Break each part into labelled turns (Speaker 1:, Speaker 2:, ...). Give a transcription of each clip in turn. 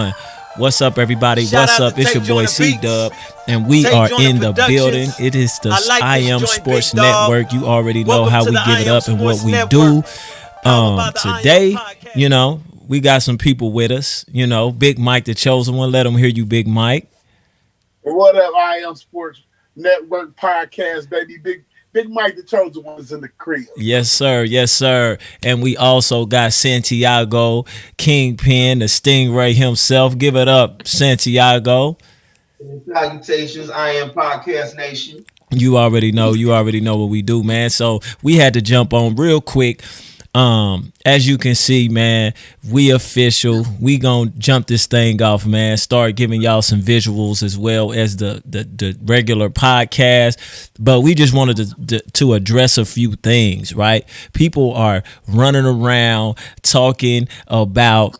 Speaker 1: 1. What's up, everybody?
Speaker 2: Shout
Speaker 1: What's
Speaker 2: out
Speaker 1: up?
Speaker 2: to
Speaker 1: It's your
Speaker 2: Take
Speaker 1: boy
Speaker 2: Joint
Speaker 1: C
Speaker 2: Beats.
Speaker 1: Dub, and we
Speaker 2: Take
Speaker 1: are
Speaker 2: Joint
Speaker 1: in the building.
Speaker 2: Productions.
Speaker 1: It is the
Speaker 2: I like
Speaker 1: I
Speaker 2: this
Speaker 1: Am
Speaker 2: joint,
Speaker 1: Sports
Speaker 2: big dog.
Speaker 1: Network. You already know
Speaker 2: Welcome
Speaker 1: how
Speaker 2: to
Speaker 1: we
Speaker 2: the
Speaker 1: give
Speaker 2: I
Speaker 1: it
Speaker 2: Am
Speaker 1: up and what
Speaker 2: Sports
Speaker 1: we
Speaker 2: Network.
Speaker 1: do.
Speaker 2: Powered by the I Am
Speaker 1: Today,
Speaker 2: Podcast.
Speaker 1: you know, we got some people with us. You know, Big Mike, the chosen one. Let them hear you, Big Mike.
Speaker 3: What up, I Am Sports Network podcast, baby. Big Mike, the chosen one, is in the crib.
Speaker 1: Yes, sir. Yes, sir. And we also got Santiago, Kingpin, the Stingray himself. Give it up, Santiago.
Speaker 4: Salutations, I Am Podcast Nation.
Speaker 1: You already know what we do, man. So we had to jump on real quick. As you can see, man, we official. We gonna jump this thing off, man. Start giving y'all some visuals as well as the regular podcast. But we just wanted to address a few things, right? People are running around talking about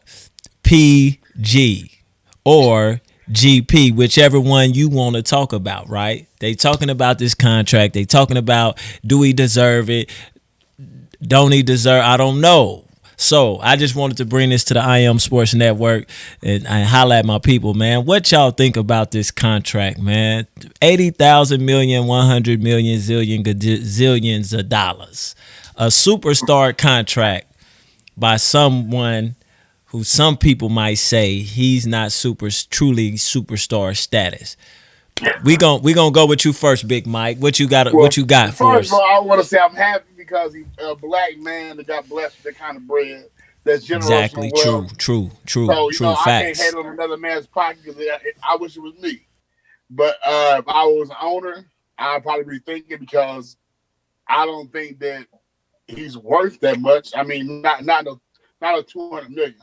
Speaker 1: PG or GP, whichever one you want to talk about, right? They talking about this contract. They talking about, do he deserve it? Don't he deserve? I don't know. So I just wanted to bring this to the I Am Sports Network and holla at my people, man. What y'all think about this contract, man? 80,000 million, 100 million, zillions of dollars. A superstar contract by someone who some people might say he's not truly superstar status. We gonna go with you first, Big Mike. What you got? What you got for us?
Speaker 3: First of all, I want to say I'm happy because he's a black man that got blessed with that kind of bread. That's generational
Speaker 1: Exactly.
Speaker 3: wealth.
Speaker 1: True.
Speaker 3: So
Speaker 1: Facts.
Speaker 3: I can't hate on another man's pocket because I wish it was me. But if I was an owner, I'd probably rethink it because I don't think that he's worth that much. I mean, not a 200 million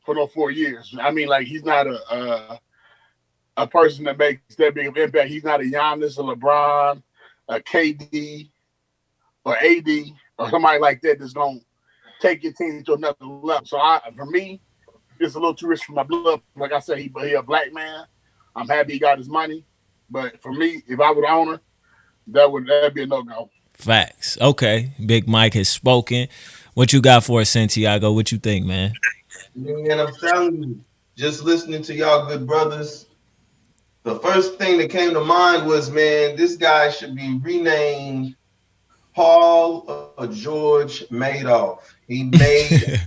Speaker 3: for no 4 years. I mean, like he's not a person that makes that big of an impact. He's not a Giannis, a LeBron, a KD, or AD, or somebody like that that's going to take your team to another level. So for me, it's a little too rich for my blood. Like I said, he a black man. I'm happy he got his money. But for me, if I were the owner, that'd be a no-go.
Speaker 1: Facts. Okay. Big Mike has spoken. What you got for us, Santiago? What you think, man?
Speaker 4: Man, I'm telling you, just listening to y'all good brothers, the first thing that came to mind was, man, this guy should be renamed Paul George Madoff. He made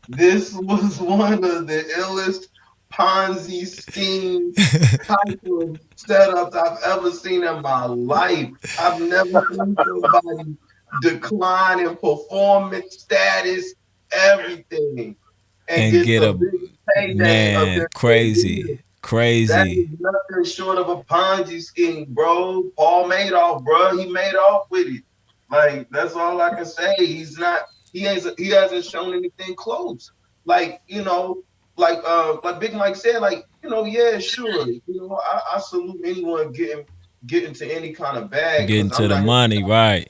Speaker 4: this was one of the illest Ponzi scheme type of setups I've ever seen in my life. I've never seen somebody decline in performance status, everything, and get a big payday of their
Speaker 1: crazy.
Speaker 4: That is nothing short of a Ponzi scheme, bro. Paul Madoff, bro. He made off with it. Like, that's all I can say. He hasn't shown anything close. Like, like Big Mike said, like, yeah, sure. I salute anyone getting to any kind of bag.
Speaker 1: Getting to the money, right.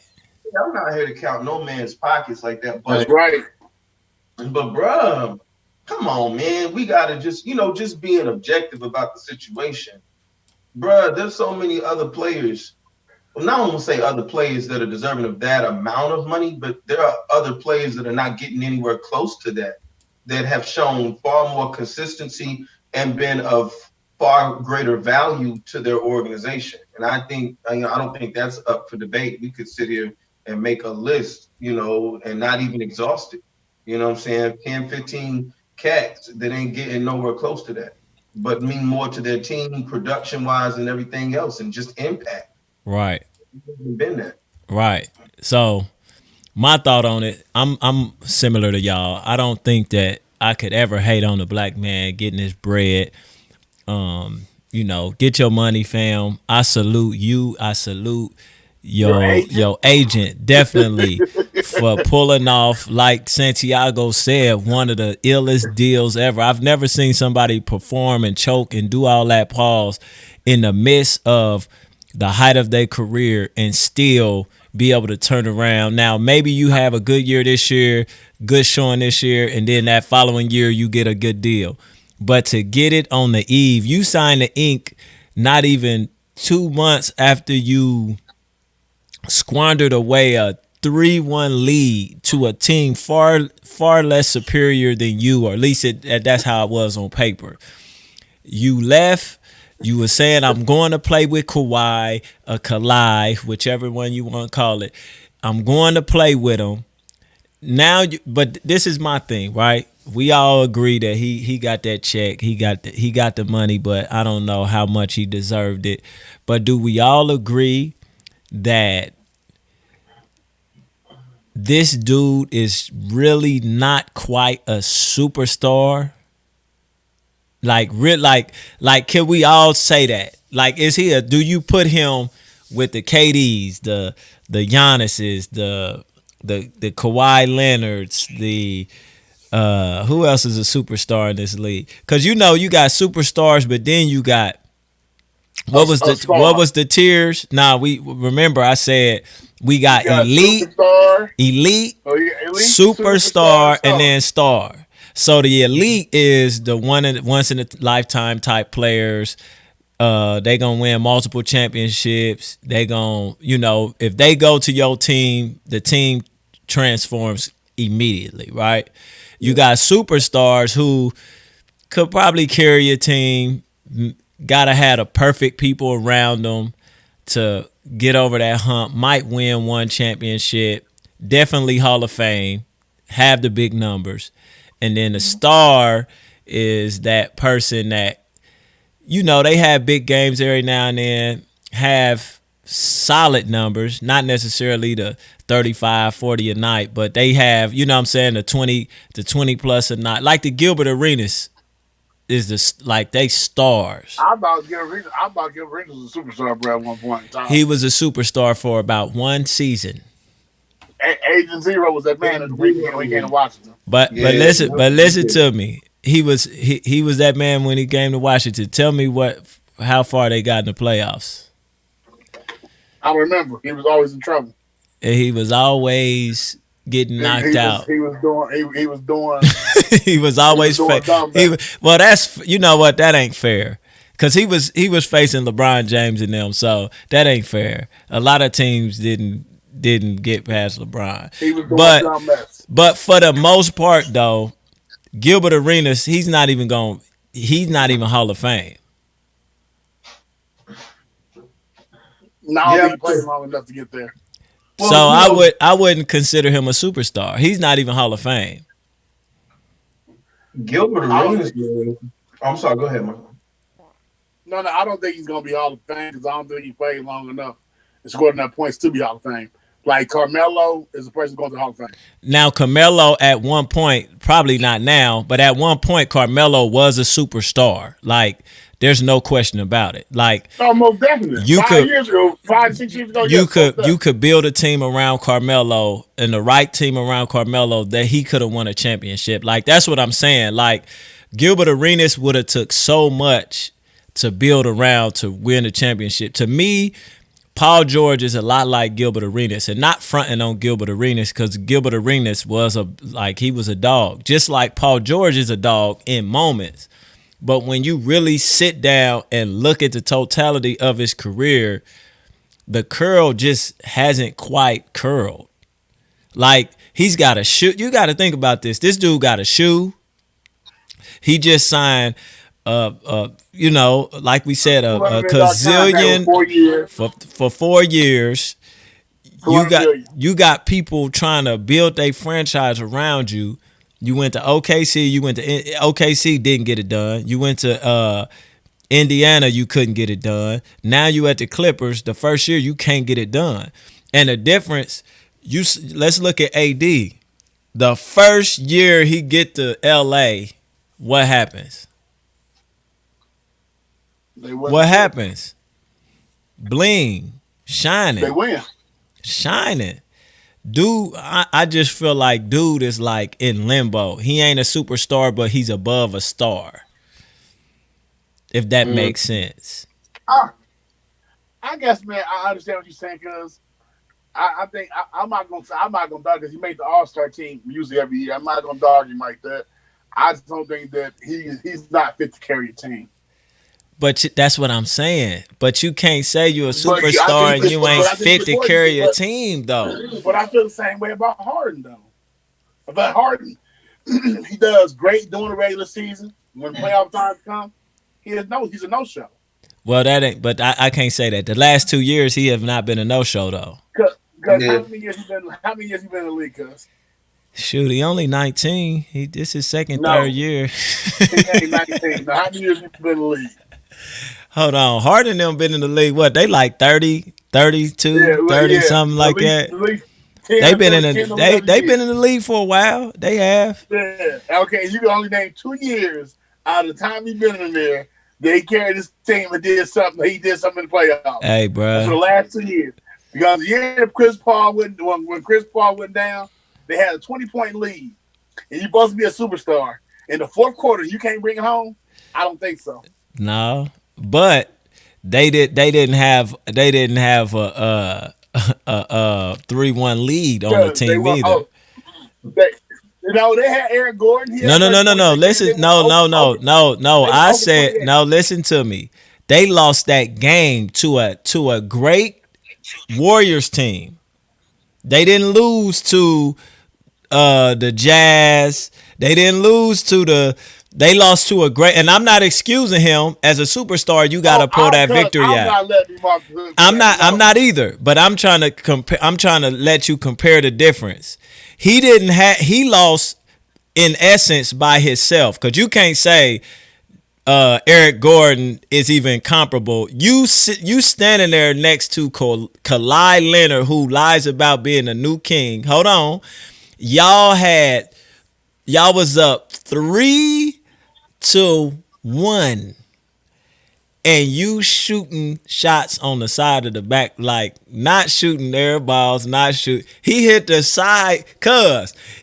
Speaker 4: I'm not here to count no man's pockets like that.
Speaker 3: That's right.
Speaker 4: But bruh, come on, man. We gotta just being objective about the situation. Bruh, there's so many other players. Well, not only say other players that are deserving of that amount of money, but there are other players that are not getting anywhere close to that have shown far more consistency and been of far greater value to their organization. And I don't think that's up for debate. We could sit here and make a list, and not even exhaust it. You know what I'm saying? 10, 15 cats that ain't getting nowhere close to that, but mean more to their team production-wise and everything else and just impact.
Speaker 1: Right.
Speaker 4: Been that.
Speaker 1: Right. So my thought on it, I'm similar to y'all. I don't think that I could ever hate on a black man getting his bread. Get your money, fam. I salute you. I salute your agent definitely for pulling off, like Santiago said, one of the illest deals ever. I've never seen somebody perform and choke and do all that pause in the midst of the height of their career and still be able to turn around. Now, maybe you have a good year this year, good showing this year, and then that following year you get a good deal. But to get it on the eve, you sign the ink not even 2 months after you squandered away a 3-1 lead to a team far less superior than you, or at least that's how it was on paper. You left. You were saying I'm going to play with Kawhi, a Kalai, whichever one you want to call it. I'm going to play with him. Now, but this is my thing, right? We all agree that he got that check, he got the money, but I don't know how much he deserved it. But do we all agree that this dude is really not quite a superstar? Like, can we all say that? Like, is he a? Do you put him with the KDs, the Giannis's, the Kawhi Leonards, the who else is a superstar in this league? Because you know you got superstars, but then you got what was the tiers? Nah, we remember I said we got elite, superstar, and then star. So the elite is the once in a lifetime type players. They gonna win multiple championships. They gonna, if they go to your team, the team transforms immediately, right? You got superstars who could probably carry a team. Gotta have the perfect people around them to get over that hump. Might win one championship. Definitely Hall of Fame. Have the big numbers. And then the star is that person that, they have big games every now and then, have solid numbers, not necessarily the 35, 40 a night, but they have, what I'm saying, the 20 plus a night. Like the Gilbert Arenas is they stars.
Speaker 3: I thought Gilbert Arenas was a superstar, bro, at one point in time.
Speaker 1: He was a superstar for about one season.
Speaker 3: Agent Zero was that man when he came to Washington.
Speaker 1: But listen to me. He was that man when he came to Washington. Tell me how far they got in the playoffs.
Speaker 3: I remember he was always in trouble.
Speaker 1: And he was always getting knocked out.
Speaker 3: He was doing.
Speaker 1: He was always well, that's what, that ain't fair. Cause he was facing LeBron James and them, so that ain't fair. A lot of teams didn't get past LeBron.
Speaker 3: He was doing
Speaker 1: but for the most part though, Gilbert Arenas, he's not even Hall of Fame.
Speaker 3: No, I don't think he played long enough to get there.
Speaker 1: Well, so I wouldn't consider him a superstar. He's not even Hall of Fame.
Speaker 4: Gilbert Arenas. I'm sorry. Go ahead, man.
Speaker 3: No, I don't think he's gonna be Hall of Fame because I don't think he played long enough and scored enough points to be Hall of Fame. Like Carmelo is a person going to Hall of Fame.
Speaker 1: Now Carmelo at one point, probably not now, but at one point Carmelo was a superstar. Like there's no question about it. Like
Speaker 3: most definitely. 5 years ago, 5-6 years ago,
Speaker 1: you could build a team around Carmelo and the right team around Carmelo that he could have won a championship. Like that's what I'm saying. Like Gilbert Arenas would have took so much to build around to win a championship. To me, Paul George is a lot like Gilbert Arenas, and not fronting on Gilbert Arenas because Gilbert Arenas he was a dog, just like Paul George is a dog in moments. But when you really sit down and look at the totality of his career, the curl just hasn't quite curled. Like he's got a shoe. You got to think about this. This dude got a shoe. He just signed like we said, a gazillion for 4 years. You got people trying to build a franchise around you. You went to OKC. You went to OKC, didn't get it done. You went to Indiana, you couldn't get it done. Now you at the Clippers. The first year you can't get it done, and the difference. Let's look at AD. The first year he get to LA, what happens? What happens? Bling, shining.
Speaker 3: They win.
Speaker 1: Shining. Dude, I just feel like dude is like in limbo. He ain't a superstar, but he's above a star. If that makes sense.
Speaker 3: I guess, man, I understand what you're saying because I think I'm not gonna dog because he made the All-Star team usually every year. I'm not gonna dog him like that. I just don't think that he's not fit to carry a team.
Speaker 1: But that's what I'm saying. But you can't say you're a
Speaker 3: But I
Speaker 1: superstar
Speaker 3: think,
Speaker 1: and you ain't
Speaker 3: but I think
Speaker 1: fit
Speaker 3: it's
Speaker 1: to
Speaker 3: important.
Speaker 1: carry a team though.
Speaker 3: But I feel the same way about Harden though. About Harden, he does great during the regular season. When playoff times come, he's a no show.
Speaker 1: Well, that ain't. But I can't say that. The last 2 years he have not been a no show though.
Speaker 3: Because
Speaker 4: Yeah.
Speaker 3: how many years he been in the league? Cause
Speaker 1: Shoot, he only 19. This is second, third
Speaker 3: no,
Speaker 1: year.
Speaker 3: he ain't 19. Now, how many years he been in the league?
Speaker 1: Hold on. Harden them been in the league. What, they like 30, 32,
Speaker 3: Yeah,
Speaker 1: 30,
Speaker 3: yeah,
Speaker 1: something like that.
Speaker 3: at least
Speaker 1: They
Speaker 3: 10,
Speaker 1: been in
Speaker 3: 10,
Speaker 1: the
Speaker 3: 11
Speaker 1: they
Speaker 3: years.
Speaker 1: been in the league for a while. They have.
Speaker 3: Yeah. Okay, you can only name 2 years out of the time he's been in there. They carried this team and did something. He did something in the playoffs.
Speaker 1: Hey,
Speaker 3: That's for the
Speaker 1: bruh.
Speaker 3: last 2 years. Because the year Chris Paul went when Chris Paul went down, they had a 20-point lead, and you're supposed to be a superstar. In the fourth quarter, you can't bring it home. I don't think so.
Speaker 1: No. But they didn't have a 3-1 lead on the
Speaker 3: Because they
Speaker 1: team
Speaker 3: were
Speaker 1: either.
Speaker 3: they they had Eric Gordon. He
Speaker 1: No,
Speaker 3: had
Speaker 1: no, no, no, no.
Speaker 3: 30 points.
Speaker 1: Listen, no, no, no, no, no.
Speaker 3: They were
Speaker 1: I
Speaker 3: over
Speaker 1: said
Speaker 3: 28.
Speaker 1: no. Listen to me. They lost that game to a great Warriors team. They didn't lose to the Jazz. They didn't lose to the. They lost to a great, and I'm not excusing him as a superstar. You got to pull that victory
Speaker 3: I'm
Speaker 1: out.
Speaker 3: not letting him off the hook.
Speaker 1: I'm not.
Speaker 3: No.
Speaker 1: I'm not either. But I'm trying to compare. I'm trying to let you compare the difference. He didn't have. He lost in essence by himself because you can't say Eric Gordon is even comparable. You standing there next to Kawhi Leonard, who lies about being a new king. Hold on, y'all was up 3-1, and you shooting shots on the side of the back, like not shooting air balls, not shoot. He hit the side,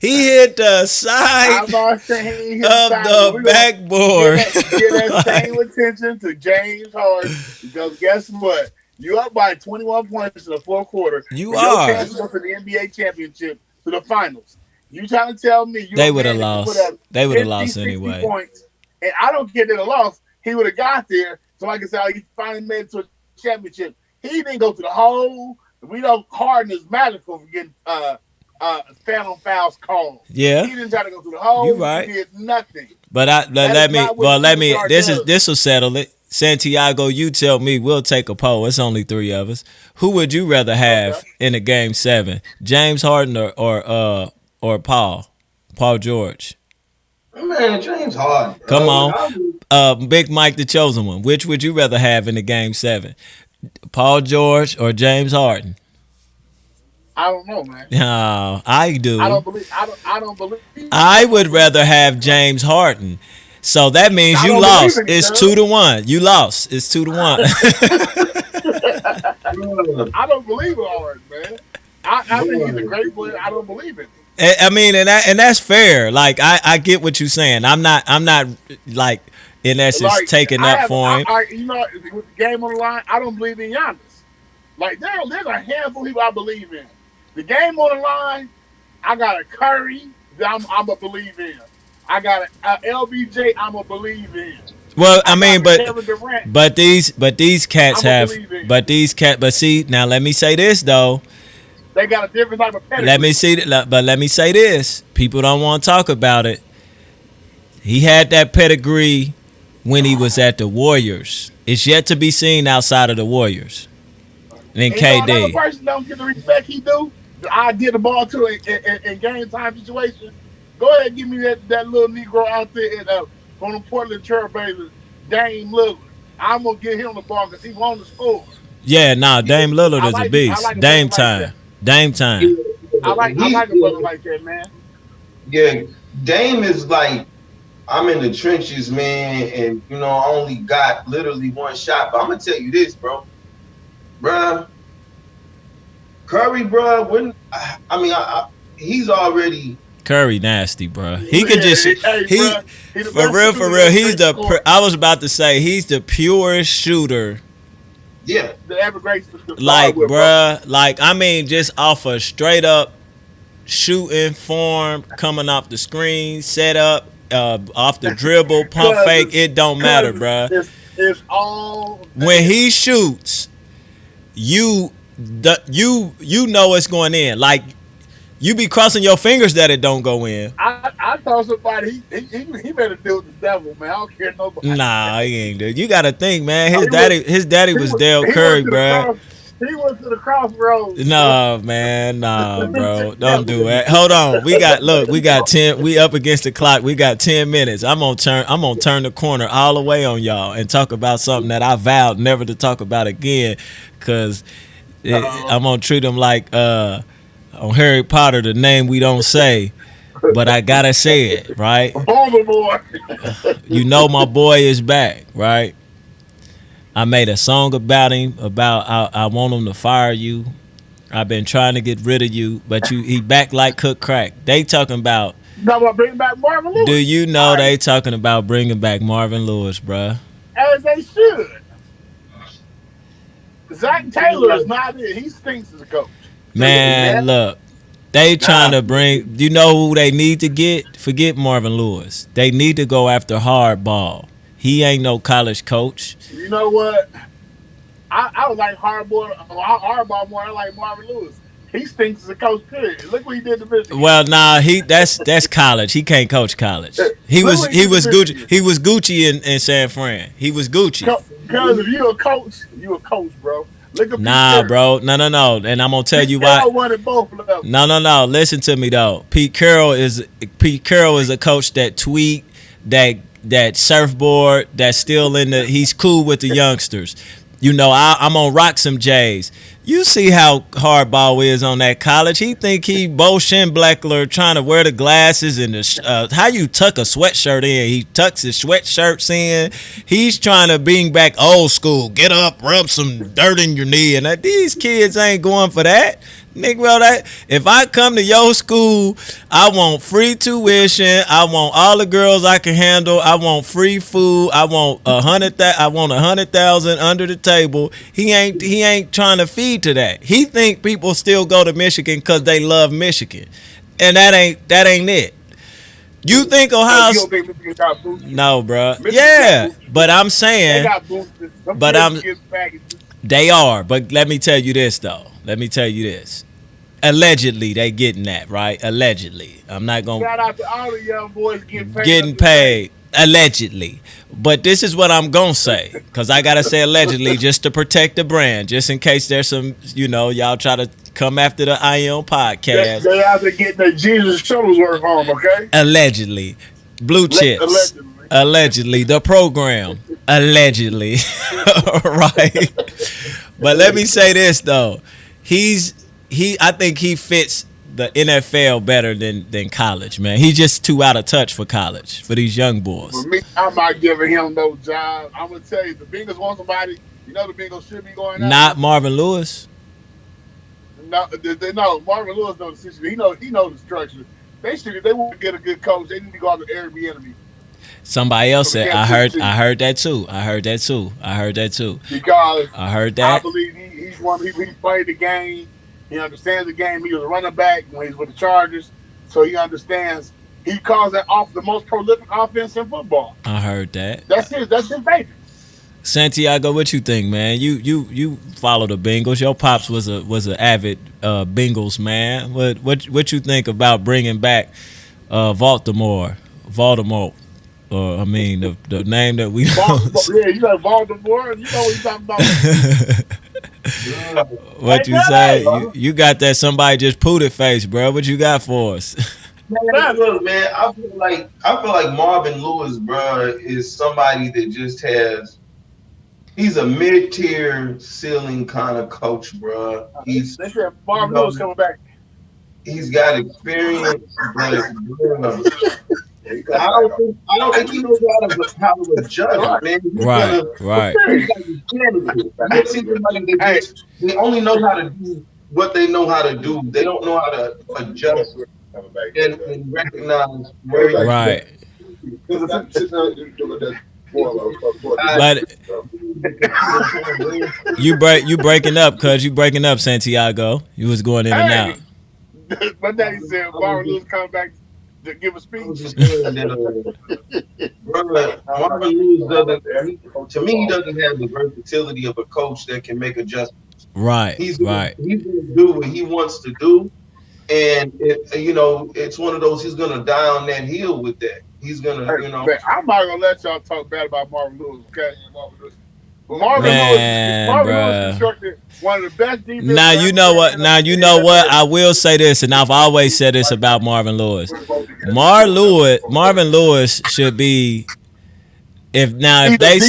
Speaker 1: he hit the side
Speaker 3: I'm not saying he's
Speaker 1: of the backboard.
Speaker 3: Give that same attention to James Harden because guess what? You up by 21 points in the fourth quarter.
Speaker 1: You
Speaker 3: With your
Speaker 1: are.
Speaker 3: chance to go to the NBA championship to the finals. You trying to tell me
Speaker 1: They would have lost. They would have lost
Speaker 3: 60
Speaker 1: anyway.
Speaker 3: points, and I don't care that they lost. He would have got there. So like I said, he finally made it to a championship. He didn't go to the hole. We know Harden is magical for getting phantom fouls called.
Speaker 1: Yeah.
Speaker 3: He didn't try to go through the hole.
Speaker 1: You right.
Speaker 3: He did nothing.
Speaker 1: But let me. This will settle it. Santiago, you tell me. We'll take a poll. It's only 3 of us. Who would you rather have in a game 7? James Harden or Paul George?
Speaker 4: Man, James Harden.
Speaker 1: Come on. Big Mike, the chosen one. Which would you rather have in the game 7? Paul George or James Harden?
Speaker 3: I don't know, man.
Speaker 1: No, I do.
Speaker 3: I don't believe.
Speaker 1: I would rather have James Harden. So that means you lost. It's 2-1. You lost. It's 2-1.
Speaker 3: I don't believe Harden, man. I think he's a great player. I don't believe it.
Speaker 1: I mean, and that's fair. Like I get what you're saying. I'm not like in essence taking up for him.
Speaker 3: With the game on the line, I don't believe in Giannis. Like there's a handful of people I believe in. The game on the line, I got a Curry that I'm a believe in. I got a LBJ I'm a believe in.
Speaker 1: Well, I mean, but these cats have, but see, now let me say this though.
Speaker 3: They got a different type of pedigree.
Speaker 1: Let me say this. People don't want to talk about it. He had that pedigree when he was at the Warriors. It's yet to be seen outside of the Warriors. And KD.
Speaker 3: Another person don't get the respect he do. I get the ball to in game time situation. Go ahead and give me that little Negro out there from the Portland Trailblazers, Dame Lillard. I'm gonna give him the ball because he won the score.
Speaker 1: Yeah, Dame Lillard is a beast. Dame time. Dame time.
Speaker 3: I like a brother like that, man.
Speaker 4: Yeah, Dame is like, I'm in the trenches, man, and I only got literally one shot. But I'm gonna tell you this, bruh. Curry, bruh. He's already.
Speaker 1: Curry nasty, bro. He could just
Speaker 3: for
Speaker 1: real. I was about to say he's the purest shooter.
Speaker 4: Yeah,
Speaker 3: the ever great.
Speaker 1: Like, bruh, like I mean, just off a straight up shooting form, coming off the screen, set up, off the dribble, pump fake. It don't matter, bruh.
Speaker 3: It's all
Speaker 1: When he shoots, you know it's going in. Like you be crossing your fingers that it don't go in.
Speaker 3: I thought somebody he better deal with the devil, man. I don't care nobody.
Speaker 1: Nah, he ain't. Dude. You got to think, man.
Speaker 3: He
Speaker 1: His daddy was Dale
Speaker 3: he went
Speaker 1: Curry,
Speaker 3: to the
Speaker 1: bruh.
Speaker 3: cross. He went to the crossroads.
Speaker 1: Nah, man, nah, bro. Don't do that. Hold on. We got 10. We up against the clock. We got 10 minutes. I'm gonna turn the corner all the way on y'all and talk about something that I vowed never to talk about again, cause I'm gonna treat them like on Harry Potter, the name we don't say, but I gotta say it, right?
Speaker 3: Baltimore.
Speaker 1: You know my boy is back, right? I made a song about him. I want him to fire you. I've been trying to get rid of you, but he back like cook crack. They talking about.
Speaker 3: You know about bringing back Marvin Lewis?
Speaker 1: Do you know they talking about bringing back Marvin Lewis, bruh?
Speaker 3: As they should. Zach Taylor is not it. He stinks as a coach.
Speaker 1: Man, look. They trying to bring. You know who they need to get? Forget Marvin Lewis. They need to go after Hardball. He ain't no college coach.
Speaker 3: You know what? I would like Hardball more. I like Marvin Lewis. He stinks as a coach. Period. Look what he did to Michigan.
Speaker 1: Well, nah, that's college. He can't coach college. He was Gucci. He was Gucci in San Fran. He was Gucci.
Speaker 3: Because if you a coach, bro. Look at
Speaker 1: nah, bro. No. And I'm gonna tell you why.
Speaker 3: Won at both levels.
Speaker 1: No. Listen to me though. Pete Carroll is a coach that tweet, that surfboard, that's still in the. He's cool with the youngsters. You know, I'm gonna rock some J's. You see how Hardball is on that college. He think he Bo Schembechler trying to wear the glasses and the how you tuck a sweatshirt in. He tucks his sweatshirts in. He's trying to bring back old school. Get up, rub some dirt in your knee. And these kids ain't going for that. Nigga, well, that if I come to your school, I want free tuition. I want all the girls I can handle. I want free food. I want 100,000 under the table. He ain't trying to feed to that. He think people still go to Michigan because they love Michigan, and that ain't it. You think Ohio?
Speaker 3: You don't think Michigan got boosted?
Speaker 1: No, bro.
Speaker 3: Michigan
Speaker 1: Yeah, but I'm saying
Speaker 3: they got boosted.
Speaker 1: They are. But let me tell you this though. Allegedly, they getting that, right? Allegedly. I'm not going to...
Speaker 3: Shout out to all the young boys
Speaker 1: getting paid. Allegedly. But this is what I'm going to say. Because I got to say allegedly just to protect the brand. Just in case there's some, y'all try to come after the IM podcast.
Speaker 3: They out there getting their Jesus Shuttlesworth home, okay?
Speaker 1: Allegedly. Blue chips. Allegedly. The program. Allegedly. Right? But let me say this, though. I think he fits the NFL better than college, man. He's just too out of touch for college, for these young boys.
Speaker 3: For me, I'm not giving him no job. I'm going to tell you, the Bengals want somebody, the Bengals should be going out.
Speaker 1: Not Marvin Lewis?
Speaker 3: No, Marvin Lewis knows the situation. He knows the structure. They want to get a good coach. They need to go out to Airbnb.
Speaker 1: Somebody else said, I heard that too.
Speaker 3: Because
Speaker 1: I heard that.
Speaker 3: I believe he's one. He played the game. He understands the game. He was a running back when he's with the Chargers, so he understands. He calls that off the most prolific offense in football.
Speaker 1: I heard that.
Speaker 3: That's his baby.
Speaker 1: Santiago, what you think, man? You follow the Bengals. Your pops was an avid Bengals man. What you think about bringing back Baltimore? Or the name that we
Speaker 3: know. Yeah, you got Baltimore. You know what he's talking about.
Speaker 1: What you say? You got that somebody just pooted face, bro. What you got for us?
Speaker 4: Man, look, man, I feel like Marvin Lewis, bro, is somebody that just he's a mid-tier ceiling kind of coach, bro.
Speaker 3: They said Marvin Lewis coming back.
Speaker 4: He's got experience, but I don't think he knows how to adjust, man.
Speaker 1: Right.
Speaker 4: They only know how to do what they know how to do. They don't know how to adjust and recognize where.
Speaker 1: Right. But you breaking up, cuz you breaking up, Santiago. You was going in and out.
Speaker 3: My daddy said Marvin Lewis coming back. to give a
Speaker 4: I
Speaker 3: speech.
Speaker 4: was just saying that, brother, Marvin Lewis doesn't. To me, he doesn't have the versatility of a coach that can make adjustments.
Speaker 1: Right, right.
Speaker 4: He's gonna do what he wants to do, and it's one of those. He's gonna die on that hill with that. He's gonna,
Speaker 3: Man, I'm not gonna let y'all talk bad about Marvin Lewis, okay?
Speaker 1: Man,
Speaker 3: Marvin Lewis
Speaker 1: bruh.
Speaker 3: constructed one of the best defenses.
Speaker 1: Now you know what? Now you know what? I will say this, and I've always said this about Marvin Lewis. Marvin Lewis should be if they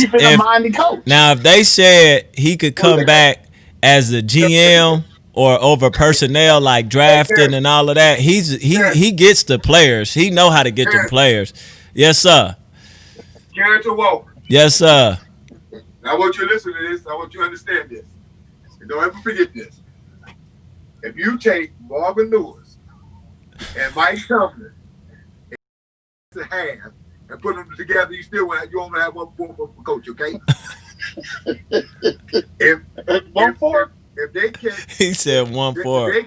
Speaker 1: said he could come back as the GM or over personnel like drafting and all of that, he gets the players. He know how to get the players. Yes, sir.
Speaker 2: Character Walker.
Speaker 1: Yes, sir.
Speaker 2: Now I want you to listen to this. I want you to understand this. And don't ever forget this. If you take Marvin Lewis and Mike Tomlin and half and put them together, you only have one coach, okay? if they catch,
Speaker 1: he said 1-4.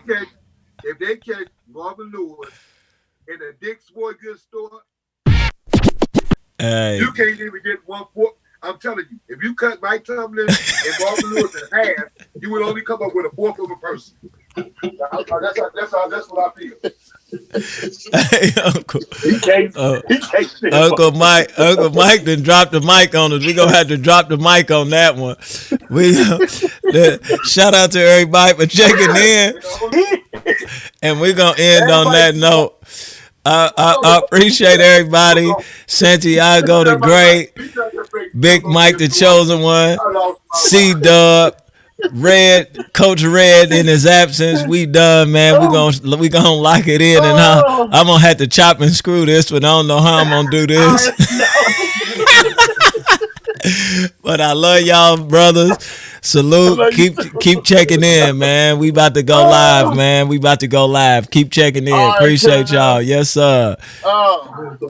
Speaker 2: If they catch Marvin Lewis in a Dick's Sporting Goods store,
Speaker 1: hey,
Speaker 2: you can't even get 1-4. I'm telling you, if you cut Mike Tomlin and Marvin Lewis in half, you would only come up with a fourth of a person. That's what I feel.
Speaker 1: Hey, Uncle.
Speaker 3: He can't
Speaker 1: Uncle Mike done dropped the mic on us. We gonna have to drop the mic on that one. Shout out to everybody for checking in, and we're gonna end on that note. I appreciate everybody. Santiago the Great, Big Mike the Chosen One, C-Dub, Red, Coach Red in his absence. We done, man. We gonna lock it in, and I'm gonna have to chop and screw this, but I don't know how I'm gonna do this. But I love y'all, brothers. Salute. Keep checking in, man. We about to go live, man. Keep checking in. Appreciate y'all. Yes, sir.